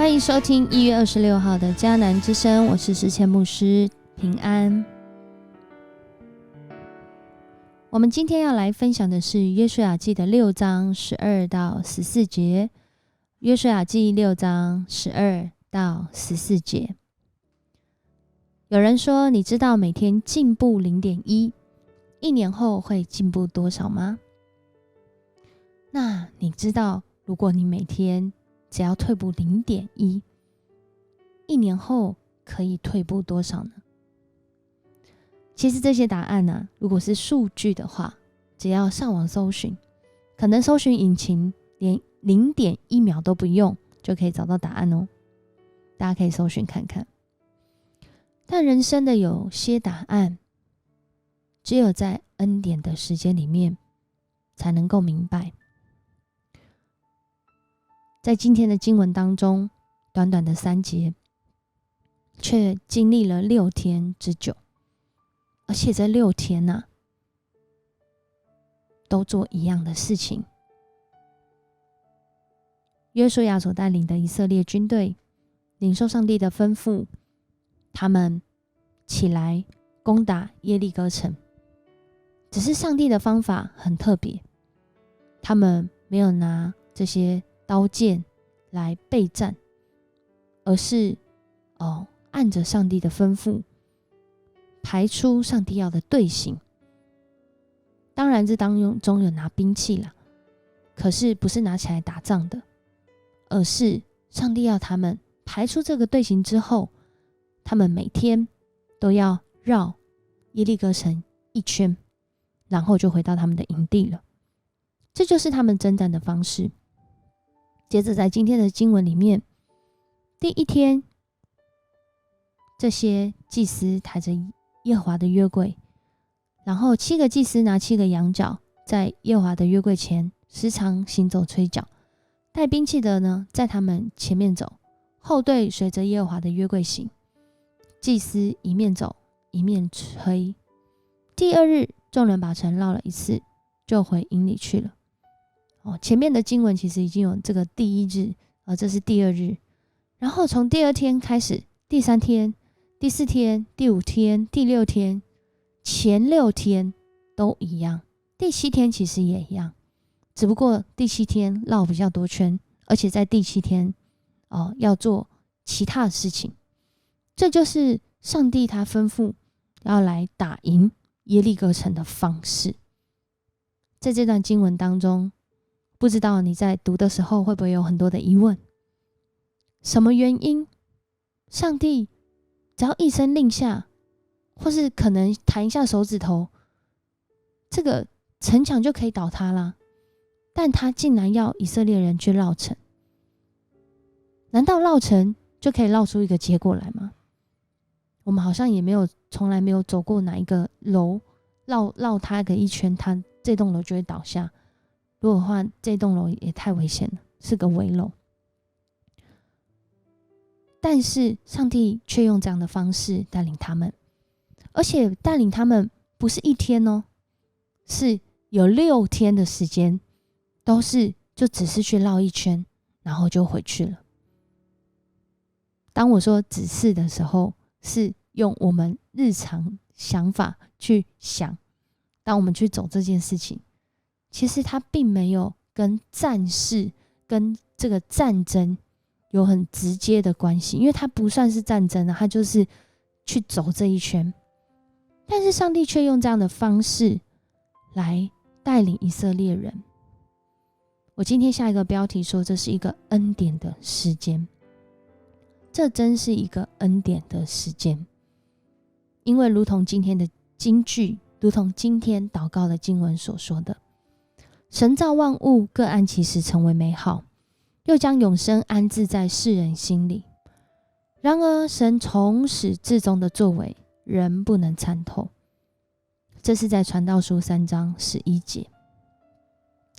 欢迎收听1月26号的迦南之声，我是诗谦牧师，平安。我们今天要来分享的是约书亚记的6章12到14节。约书亚记6章12到14节。有人说，你知道每天进步 0.1， 1年后会进步多少吗？那你知道，如果你每天只要退步 0.1， 1年后可以退步多少呢？其实这些答案呢，如果是数据的话，只要上网搜寻，可能搜寻引擎连 0.1 秒都不用就可以找到答案哦。大家可以搜寻看看。但人生的有些答案，只有在恩典的时间里面才能够明白。在今天的经文当中，短短的3节，却经历了6天之久，而且这6天啊，都做一样的事情。约书亚所带领的以色列军队，领受上帝的吩咐，他们起来攻打耶利哥城。只是上帝的方法很特别，他们没有拿这些刀剑来备战，而是按着上帝的吩咐排出上帝要的队形。当然这当中有拿兵器啦，可是不是拿起来打仗的，而是上帝要他们排出这个队形之后，他们每天都要绕耶利哥城1圈，然后就回到他们的营地了。这就是他们征战的方式。接着在今天的经文里面，第1天，这些祭司抬着耶和华的约柜，然后7个祭司拿7个羊角，在耶和华的约柜前时常行走吹角。带兵器的呢，在他们前面走，后队随着耶和华的约柜行。祭司一面走一面吹。第2日，众人把城绕了1次，就回营里去了。前面的经文其实已经有这个第1日，这是第2日。然后从第2天开始，第3天、第4天、第5天、第6天，前6天都一样，第7天其实也一样，只不过第7天绕比较多圈，而且在第7天要做其他的事情。这就是上帝他吩咐要来打赢耶利哥城的方式。在这段经文当中，不知道你在读的时候会不会有很多的疑问？什么原因上帝只要一声令下，或是可能弹一下手指头，这个城墙就可以倒塌啦？但他竟然要以色列人去绕城，难道绕城就可以绕出一个结果来吗？我们好像也从来没有走过哪一个楼，绕它个1圈，它这栋楼就会倒下。如果的话，这栋楼也太危险了，是个危楼。但是上帝却用这样的方式带领他们，而且带领他们不是1天哦，是有6天的时间，就只是去绕1圈，然后就回去了。当我说只是的时候，是用我们日常想法去想，当我们去走这件事情，其实它并没有跟战事、跟这个战争有很直接的关系，因为它不算是战争啊，它就是去走这1圈。但是上帝却用这样的方式来带领以色列人。我今天下一个标题说，这是一个恩典的时间。这真是一个恩典的时间，因为如同今天的金句，如同今天祷告的经文所说的，神造万物各按其时成为美好，又将永生安置在世人心里。然而神从始至终的作为，人不能参透。这是在传道书3章11节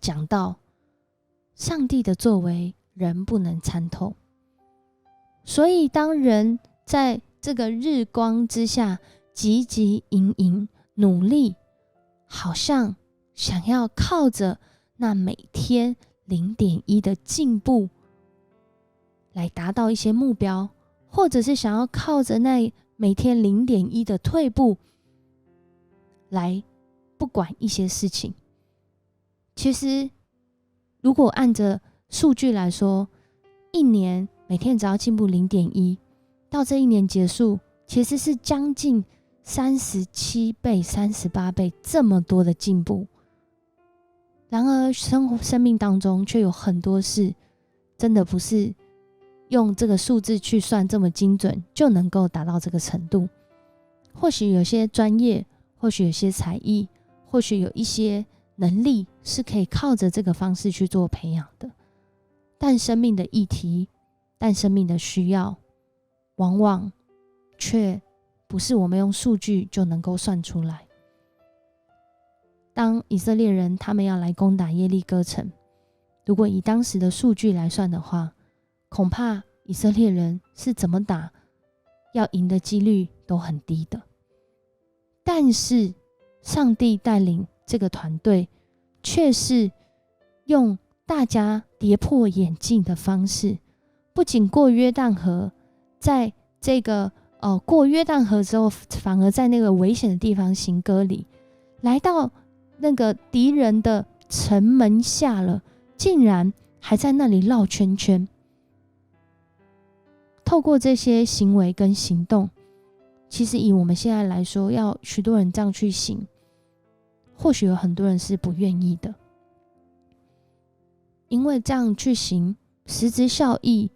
讲到上帝的作为，人不能参透。所以当人在这个日光之下汲汲营营努力，好像想要靠着那每天 0.1 的进步来达到一些目标，或者是想要靠着那每天0.1的退步来不管一些事情。其实如果按着数据来说，一年每天只要进步0.1，到这一年结束，其实是将近37倍、38倍这么多的进步。然而生命当中却有很多事真的不是用这个数字去算这么精准就能够达到这个程度。或许有些专业，或许有些才艺，或许有一些能力是可以靠着这个方式去做培养的，但生命的议题，但生命的需要，往往却不是我们用数据就能够算出来。当以色列人他们要来攻打耶利哥城，如果以当时的数据来算的话，恐怕以色列人是怎么打，要赢的几率都很低的。但是上帝带领这个团队，却是用大家跌破眼镜的方式，不仅过约旦河，在这个过约旦河之后，反而在那个危险的地方行割礼，来到那个敌人的城门下了，竟然还在那里绕圈圈。透过这些行为跟行动，其实以我们现在来说，要许多人这样去行，或许有很多人是不愿意的，因为这样去行，实质效益，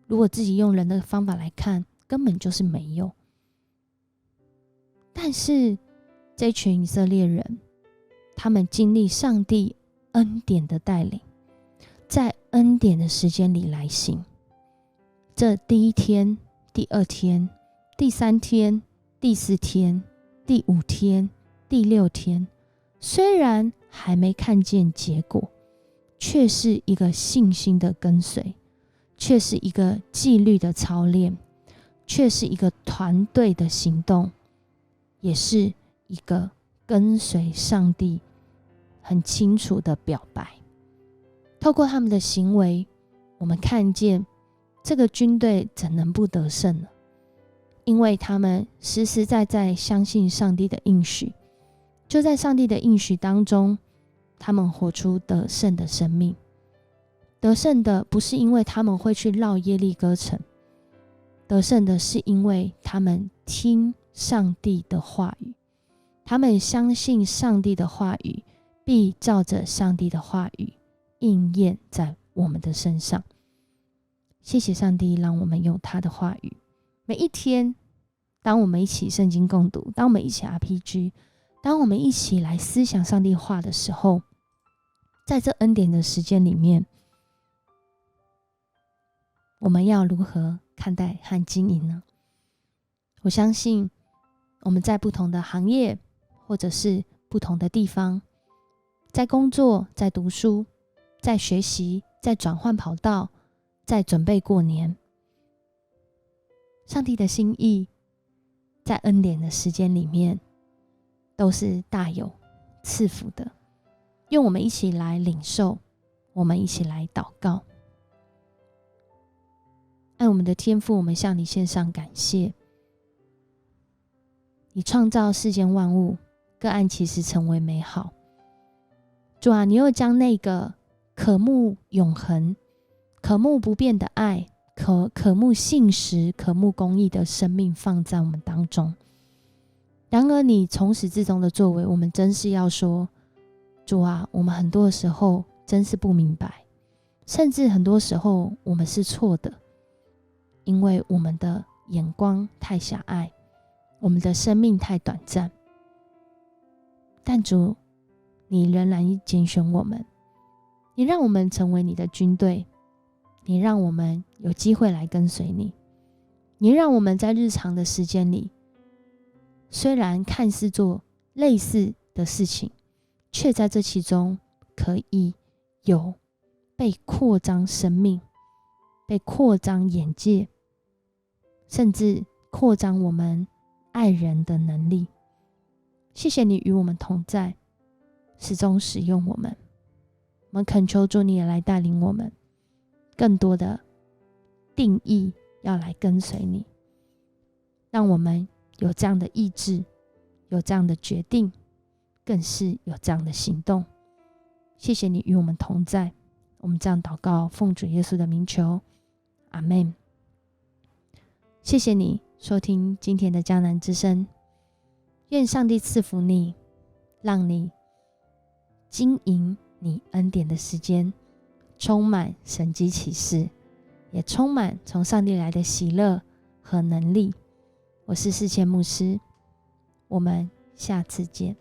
如果自己用人的方法来看，根本就是没有。但是这群以色列人，他们经历上帝恩典的带领，在恩典的时间里来行。这第一天、第二天、第三天、第四天、第5天、第6天，虽然还没看见结果，却是一个信心的跟随，却是一个纪律的操练，却是一个团队的行动，也是一个跟随上帝很清楚的表白。透过他们的行为，我们看见这个军队怎能不得胜呢？因为他们实实在在相信上帝的应许，就在上帝的应许当中，他们活出得胜的生命。得胜的不是因为他们会去绕耶利哥城，得胜的是因为他们听上帝的话语，他们相信上帝的话语必照着上帝的话语应验在我们的身上。谢谢上帝让我们有他的话语，每一天当我们一起圣经共读，当我们一起 RPG， 当我们一起来思想上帝话的时候，在这恩典的时间里面，我们要如何看待和经营呢？我相信我们在不同的行业，或者是不同的地方，在工作，在读书，在学习，在转换跑道，在准备过年，上帝的心意在恩典的时间里面都是大有赐福的。愿我们一起来领受，我们一起来祷告。爱我们的天父，我们向你献上感谢。你创造世间万物，各按其实成为美好。主啊，你又将那个渴慕永恒、渴慕不变的爱、渴慕信实、渴慕公义的生命放在我们当中。然而你从始至终的作为，我们真是要说，主啊，我们很多的时候真是不明白，甚至很多时候我们是错的，因为我们的眼光太狭隘，我们的生命太短暂。但主，你仍然拣选我们，你让我们成为你的军队，你让我们有机会来跟随你，你让我们在日常的时间里，虽然看似做类似的事情，却在这其中可以有被扩张生命，被扩张眼界，甚至扩张我们爱人的能力。谢谢你与我们同在，始终使用我们。我们恳求主你也来带领我们，更多的定义要来跟随你，让我们有这样的意志，有这样的决定，更是有这样的行动。谢谢你与我们同在，我们这样祷告，奉主耶稣的名求，阿们。谢谢你收听今天的迦南之声，愿上帝赐福你，让你经营你恩典的时间，充满神迹奇事，也充满从上帝来的喜乐和能力。我是世谦牧师，我们下次见。